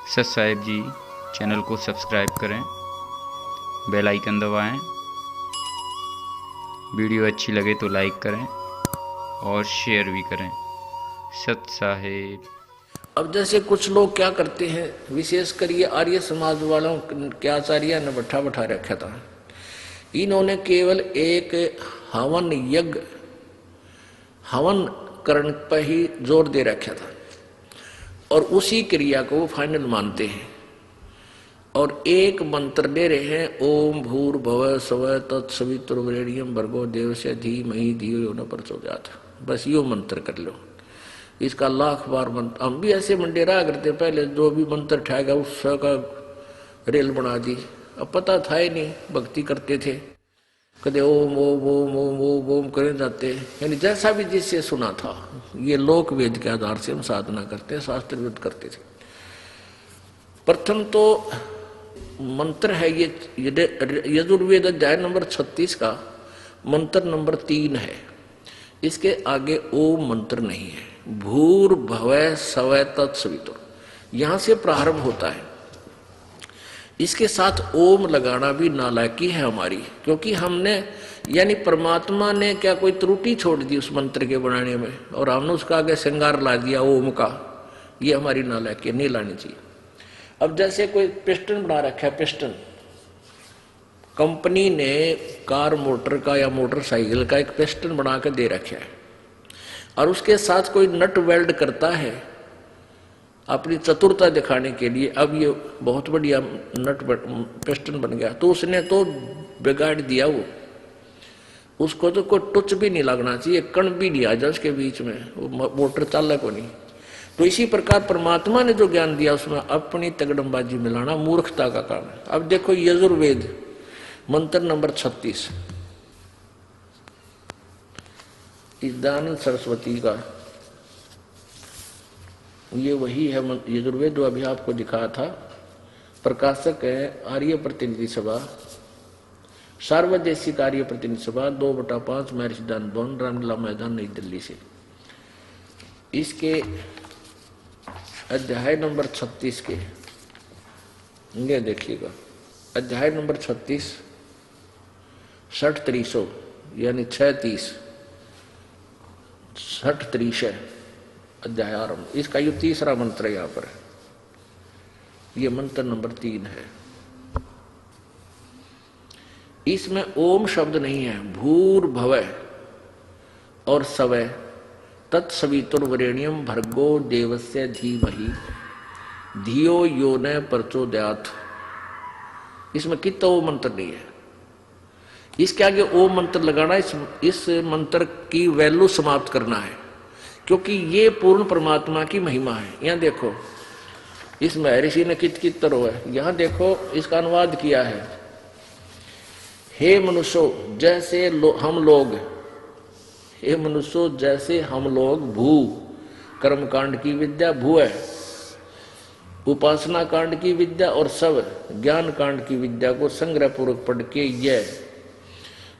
सत साहिब जी चैनल को सब्सक्राइब करें, बेल आइकन दबाएं, वीडियो अच्छी लगे तो लाइक करें और शेयर भी करें। सत साहिब। अब जैसे कुछ लोग क्या करते हैं, विशेषकर ये आर्य समाज वालों के आचार्य ने बैठा बैठा रखा था। इन्होंने केवल एक हवन यज्ञ हवन करण पर ही जोर दे रखा था और उसी क्रिया को वो फाइनल मानते हैं और एक मंत्र दे रहे हैं, ओम भूर्भुवः स्वः तत्सवितुर्वरेण्यं भर्गो देवस्य धीमहि धियो यो न प्रचोदयात्। बस यो मंत्र कर लो, इसका लाख बार मंत्र। हम भी ऐसे मंडेरा करते, पहले जो भी मंत्र उठाएगा उसका रेल बना दी। अब पता था ही नहीं, भक्ति करते थे, कदे ओम ओम ओम ओम ओम ओम करे जाते, यानी जैसा भी जिससे सुना था। ये लोक वेद के आधार से हम साधना करते हैं, शास्त्र वेद करते थे। प्रथम तो मंत्र है ये यजुर्वेद अध्याय नंबर 36 का मंत्र नंबर 3 है। इसके आगे ओम मंत्र नहीं है। भूर्भुवः स्वः तत्सवितुर् यहां से प्रारंभ होता है। इसके साथ ओम लगाना भी नालायकी है हमारी, क्योंकि हमने यानी परमात्मा ने क्या कोई त्रुटि छोड़ दी उस मंत्र के बनाने में और हमने उसका आगे श्रृंगार ला दिया ओम का। ये हमारी नालायकी नहीं लानी चाहिए। अब जैसे कोई पिस्टन बना रखा है, पिस्टन कंपनी ने कार मोटर का या मोटरसाइकिल का एक पिस्टन बना के दे रखा है और उसके साथ कोई नट वेल्ड करता है अपनी चतुरता दिखाने के लिए। अब ये बहुत बढ़िया नट पिस्टन बन गया, तो उसने तो बिगाड़ दिया। वो उसको तो कोई टच भी नहीं लगना चाहिए, कण भी नहीं आ जाए उसके बीच में, वो मोटर चालक को नहीं। तो इसी प्रकार परमात्मा ने जो ज्ञान दिया उसमें अपनी तगड़मबाजी मिलाना मूर्खता का काम है। अब देखो यजुर्वेद मंत्र नंबर 36 दयानंद सरस्वती का, ये वही है यजुर्वेद जो अभी आपको दिखाया था। प्रकाशक है आर्य प्रतिनिधि सभा, सार्वदेशिक आर्य प्रतिनिधि सभा 2/5 महर्षिदान भवन, रामलीला मैदान, नई दिल्ली से। इसके अध्याय नंबर 36 के ये देखिएगा, अध्याय नंबर 36 60-300 यानी 6-30 60-30 अध्याय आरंभ। इसका ये तीसरा मंत्र यहां पर है, ये मंत्र नंबर 3 है। इसमें ओम शब्द नहीं है। भूर्भुवः और स्वः तत्सवितुर्वरेण्यं भर्गो देवस्य धीमहि धियो यो न प्रचोदयात्। इसमें कितना ओम मंत्र नहीं है। इसके आगे ओम मंत्र लगाना इस मंत्र की वैल्यू समाप्त करना है, क्योंकि ये पूर्ण परमात्मा की महिमा है। यहां देखो इस महर्षि ने कित तरह है, यहां देखो इसका अनुवाद किया है। हे मनुष्यों जैसे हम लोग, हे मनुष्यों जैसे हम लोग भू कर्मकांड की विद्या, भू है उपासना कांड की विद्या और सब ज्ञान कांड की विद्या को संग्रह पूर्वक पढ़ के यह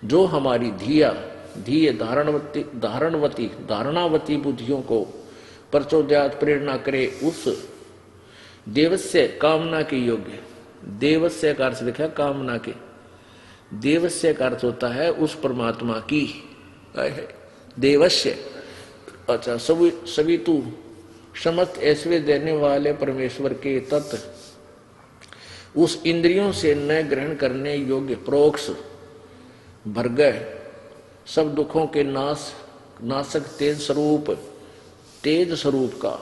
जो हमारी धीय धारणावती बुद्धियों को प्रचोदयात प्रेरणा करे, उस देवस्य कामना के योग्य, देवस्य का अर्थ लिखा कामना के, देवस्य का अर्थ होता है उस परमात्मा की, देवस्य अच्छा सवितु समस्त ऐश्वर्य देने वाले परमेश्वर के तत्व उस इंद्रियों से न ग्रहण करने योग्य प्रोक्ष भर्गः सब दुखों के नाशक तेज स्वरूप का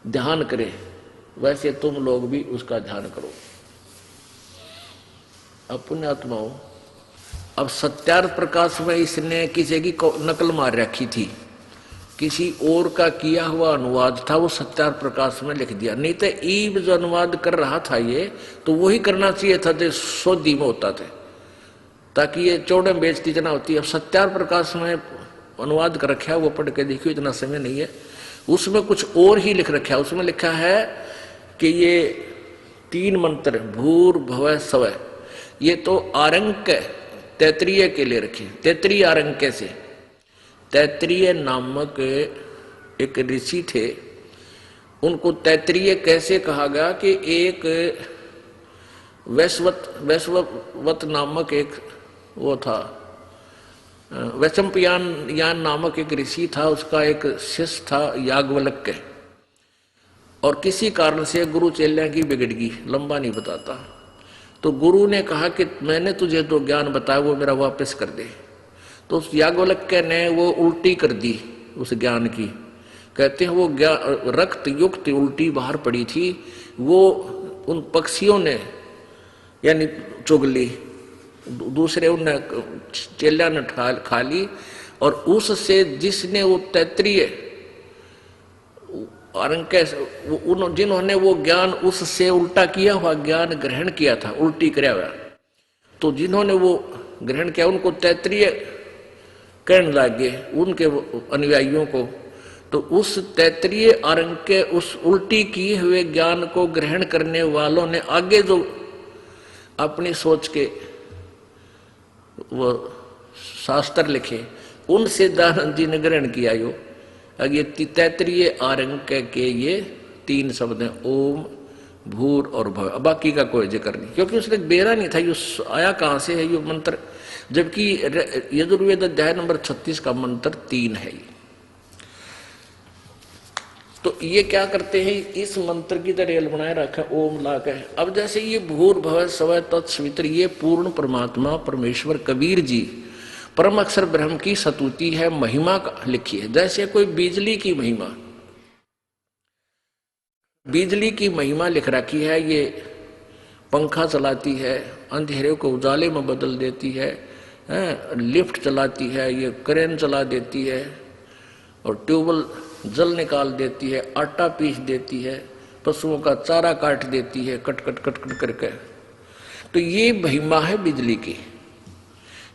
ध्यान करे, वैसे तुम लोग भी उसका ध्यान करो। अब पुण्यात्माओं, अब सत्यार्थ प्रकाश में इसने किसी की नकल मार रखी थी, किसी और का किया हुआ अनुवाद था, वो सत्यार्थ प्रकाश में लिख दिया। नहीं तो ईब जो अनुवाद कर रहा था ये तो वही करना चाहिए था जो सोधी में होता था, ताकि ये चौड़े बेइज्जती ना होती। अब सत्यार्थ प्रकाश में अनुवाद कर रखा है, वो पढ़ के देखियो, इतना समय नहीं है। उसमें कुछ और ही लिख रखा है। उसमें लिखा है कि ये 3 मंत्र भूर्भुवः स्वः, ये तो आरंक तैतरीय के लिए रखे, तैतरीय आरंक से। तैतरीय नामक एक ऋषि थे, उनको तैतरीय कैसे कहा गया कि एक वैश्ववत नामक एक वो था, वैशंपायन नामक एक ऋषि था, उसका एक शिष्य था याज्ञवल्क्य, और किसी कारण से गुरु चेल्या की बिगड़ गई, लंबा नहीं बताता। तो गुरु ने कहा कि मैंने तुझे जो ज्ञान बताया वो मेरा वापस कर दे। तो उस याज्ञवल्क्य ने वो उल्टी कर दी उस ज्ञान की। कहते हैं वो रक्त युक्त उल्टी बाहर पड़ी थी, वो उन पक्षियों ने यानी चुग ली, दूसरे उन चेल्या ने खा ली, और उससे जिसने वो तैतरीय जिन्होंने वो ज्ञान उससे उल्टा किया हुआ ज्ञान ग्रहण किया था, उल्टी कराया हुआ, तो जिन्होंने वो ग्रहण किया उनको तैतरीय कहने लगे उनके अनुयायियों को। तो उस तैतरीय आरंग के उस उल्टी किए हुए ज्ञान को ग्रहण करने वालों ने आगे जो अपनी सोच के वो शास्त्र लिखे, उनसे दयानंद जी ने ग्रहण किया। यो ये तैतरीय आरंग के ये 3 शब्द हैं, ओम, भूर और भव। बाकी का कोई जिक्र नहीं, क्योंकि उसने बेरा नहीं था ये आया कहां से है ये मंत्र, जबकि यजुर्वेद अध्याय नंबर 36 का मंत्र 3 है। तो ये क्या करते हैं, इस मंत्र की तरह रेल बनाए रखा ओम ला के। अब जैसे ये भूर भव स्व तत्सवित्र, ये पूर्ण परमात्मा परमेश्वर कबीर जी परम अक्षर ब्रह्म की स्तुति है, महिमा लिखी है। जैसे कोई बिजली की महिमा, बिजली की महिमा लिख रखी है, ये पंखा चलाती है, अंधेरे को उजाले में बदल देती है, लिफ्ट चलाती है, ये क्रेन चला देती है, और ट्यूबवेल जल निकाल देती है, आटा पीस देती है, पशुओं का चारा काट देती है, कट कट कट कट करके। तो ये महिमा है बिजली की।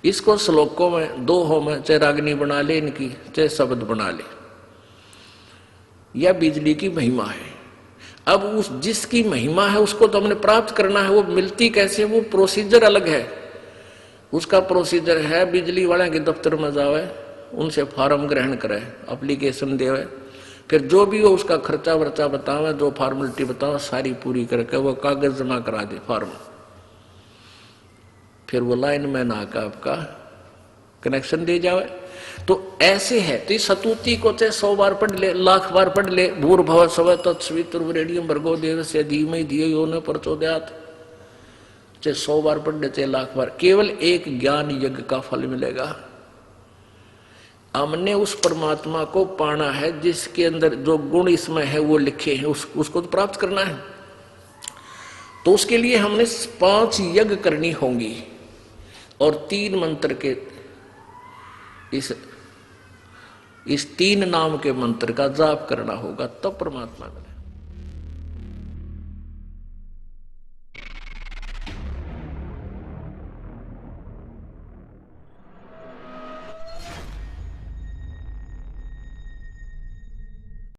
इसको श्लोकों में दोहों में चाहे रागनी बना ले इनकी, चाहे शब्द बना ले, यह बिजली की महिमा है। अब उस जिसकी महिमा है उसको तो हमने प्राप्त करना है, वो मिलती कैसे, वो प्रोसीजर अलग है। उसका प्रोसीजर है बिजली वाले के दफ्तर में जावे, उनसे फार्म ग्रहण करे, एप्लीकेशन देवे, फिर जो भी हो उसका खर्चा वर्चा बतावे, जो फॉर्मेलिटी बतावे सारी पूरी करके वो कागज जमा करा दे फॉर्म, फिर वो लाइन में ना का आपका कनेक्शन दे जावे। तो ऐसे है। तो इस स्तुति को चाहे 100 बार पढ़ ले, लाख बार पढ़ ले, भूर्भुवः स्वः तत्सवितुर्वरेण्यं भर्गो देवस्य धीमहि धियो यो न प्रचोदयात्, चाहे 100 बार पढ़ ले चाहे लाख बार, केवल एक ज्ञान यज्ञ का फल मिलेगा। हमने उस परमात्मा को पाना है जिसके अंदर जो गुण इसमें है वो लिखे हैं, उसको तो प्राप्त करना है। तो उसके लिए हमने 5 यज्ञ करनी होंगी और 3 मंत्र के इस 3 नाम के मंत्र का जाप करना होगा, तब परमात्मा मिले।